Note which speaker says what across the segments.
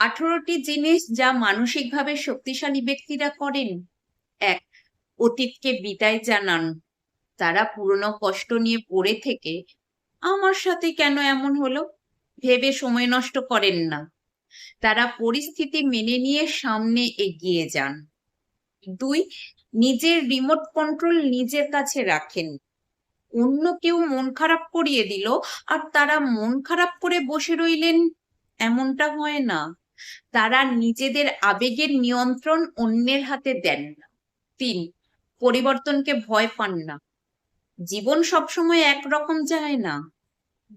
Speaker 1: 18টি জিনিস যা মানসিকভাবে শক্তিশালী ব্যক্তিরা করেন। 1. অতীতকে বিদায় জানান। তারা পুরনো কষ্ট নিয়ে পড়ে থেকে আমার সাথে কেন এমন হলো ভেবে সময় নষ্ট করেন না। তারা পরিস্থিতি মেনে নিয়ে সামনে এগিয়ে যান। 2. নিজের রিমোট কন্ট্রোল নিজের কাছে রাখেন। অন্য কেউ মন খারাপ করিয়ে দিল আর তারা মন খারাপ করে বসে রইলেন, এমনটা হয় না। তারা নিজেদের আবেগের নিয়ন্ত্রণ অন্যের হাতে দেন না। 3. পরিবর্তনকে ভয় পান না। জীবন সবসময় একরকম যায় না।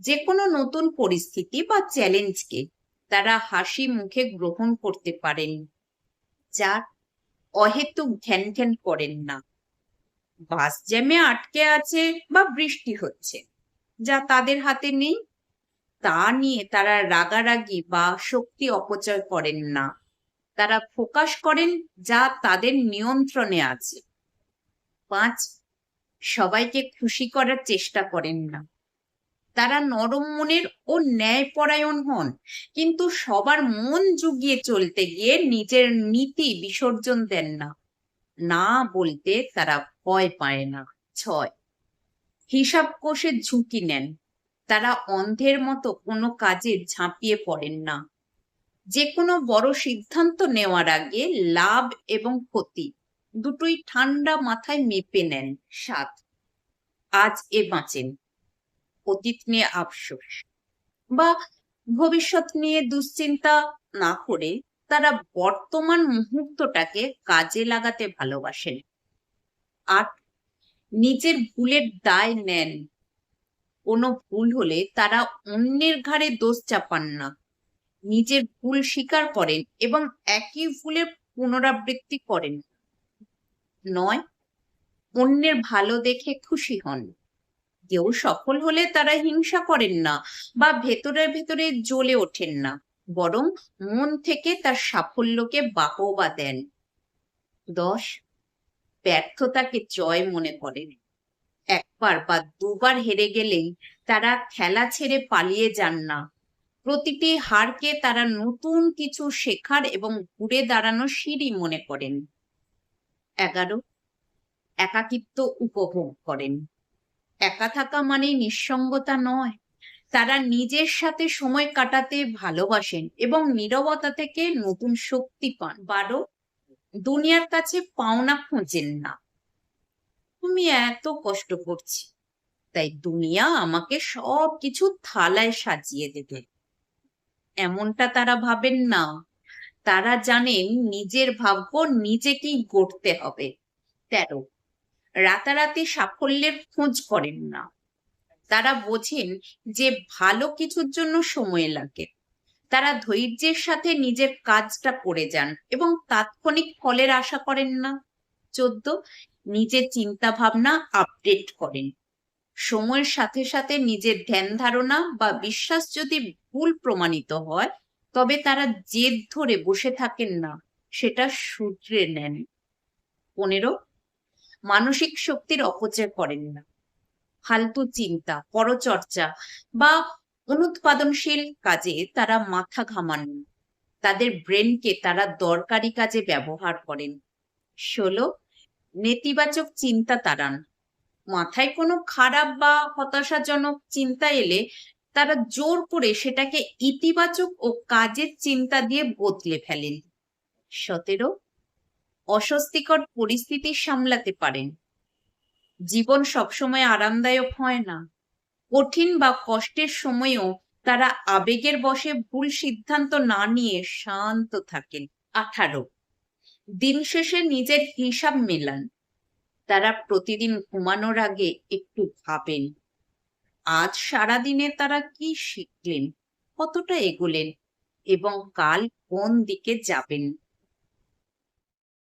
Speaker 1: যে কোনো নতুন পরিস্থিতি বা চ্যালেঞ্জকে তারা হাসি মুখে গ্রহণ করতে পারেন। 4. অহেতুক ঘ্যান ঘ্যান করেন না। বাস জ্যামে আটকে আছে বা বৃষ্টি হচ্ছে, যা তাদের হাতে নেই, তা নিয়ে তারা রাগারাগি বা শক্তি অপচয় করেন না। তারা ফোকাস করেন যা তাদের নিয়ন্ত্রণে আছে। 5. সবাইকে খুশি করার চেষ্টা করেন না। তারা নরম মনের ও ন্যায়পরায়ণ হন, কিন্তু সবার মন জুগিয়ে চলতে গিয়ে নিজের নীতি বিসর্জন দেন না। না বলতে তারা ভয় পায় না। 6. হিসাব কষে ঝুঁকি নেন। তারা অন্ধের মতো কোনো কাজে ঝাঁপিয়ে পড়েন না। যে কোনো বড় সিদ্ধান্ত নেওয়ার আগে লাভ এবং ক্ষতি দুটোই ঠান্ডা মাথায় মেপে নেন। 7. আজ বাঁচেন। অতীত নিয়ে আফসোস বা ভবিষ্যৎ নিয়ে দুশ্চিন্তা না করে তারা বর্তমান মুহূর্তটাকে কাজে লাগাতে ভালোবাসেন। 8. নিজের ভুলের দায় নেন। কোনো ভুল হলে তারা অন্যের ঘাড়ে দোষ চাপান না। নিজের ভুল স্বীকার করেন এবং একই ভুলের পুনরাবৃত্তি করেন। 9. অন্যের ভালো দেখে খুশি হন। কেউ সফল হলে তারা হিংসা করেন না বা ভেতরে ভেতরে জ্বলে ওঠেন না, বরং মন থেকে তার সাফল্যকে বাহবা দেন। 10. ব্যর্থতাকে জয় মনে করেন। একবার বা দুবার হেরে গেলেই তারা খেলা ছেড়ে পালিয়ে যান না। প্রতিটি হারকে তারা নতুন কিছু শেখার এবং ঘুরে দাঁড়ানোর সিঁড়ি মনে করেন। 11. একাকিত্ব উপভোগ করেন। একা থাকা মানে নিঃসঙ্গতা নয়। তারা নিজের সাথে সময় কাটাতে ভালোবাসেন এবং নীরবতা থেকে নতুন শক্তি পান। 12. দুনিয়ার কাছে পাওনা খোঁজেন না। আমি এত কষ্ট করছি, তাই দুনিয়া আমাকে সবকিছু থালায় সাজিয়ে দেবে, এমনটা তারা ভাবেন না। তারা জানেন নিজের ভাগ্য নিজেকেই গড়তে হবে। 13. রাতারাতি সাফল্যের খোঁজ করেন না। তারা বোঝেন যে ভালো কিছুর জন্য সময় লাগে। তারা ধৈর্যের সাথে নিজের কাজটা করে যান এবং তাৎক্ষণিক ফলের আশা করেন না। 14. নিজের চিন্তা ভাবনা আপডেট করেন। সময়ের সাথে সাথে নিজের ধ্যান ধারণা বা বিশ্বাস যদি ভুল প্রমাণিত হয়, তবে তারা জেদ ধরে বসে থাকেন না, সেটা শুধরে নেন। 15. মানসিক শক্তির অপচয় করেন না। ফালতু চিন্তা, পরচর্চা বা অনুৎপাদনশীল কাজে তারা মাথা ঘামান না। তাদের ব্রেনকে তারা দরকারি কাজে ব্যবহার করেন। 16. নেতিবাচক চিন্তা তাড়ান। মাথায় কোনো খারাপ বা হতাশাজনক চিন্তা এলে তারা জোর করে সেটাকে ইতিবাচক ও কাজের চিন্তা দিয়ে বদলে ফেলেন। 17. অস্বস্তিকর পরিস্থিতি সামলাতে পারেন। জীবন সবসময় আরামদায়ক হয় না। কঠিন বা কষ্টের সময়েও তারা আবেগের বশে ভুল সিদ্ধান্ত না নিয়ে শান্ত থাকেন। 18. দিন শেষে নিজের হিসাব মেলান। তারা প্রতিদিন ঘুমানোর আগে একটু ভাবেন, আজ সারাদিনে তারা কি শিখলেন, কতটা এগোলেন এবং কাল কোন দিকে যাবেন।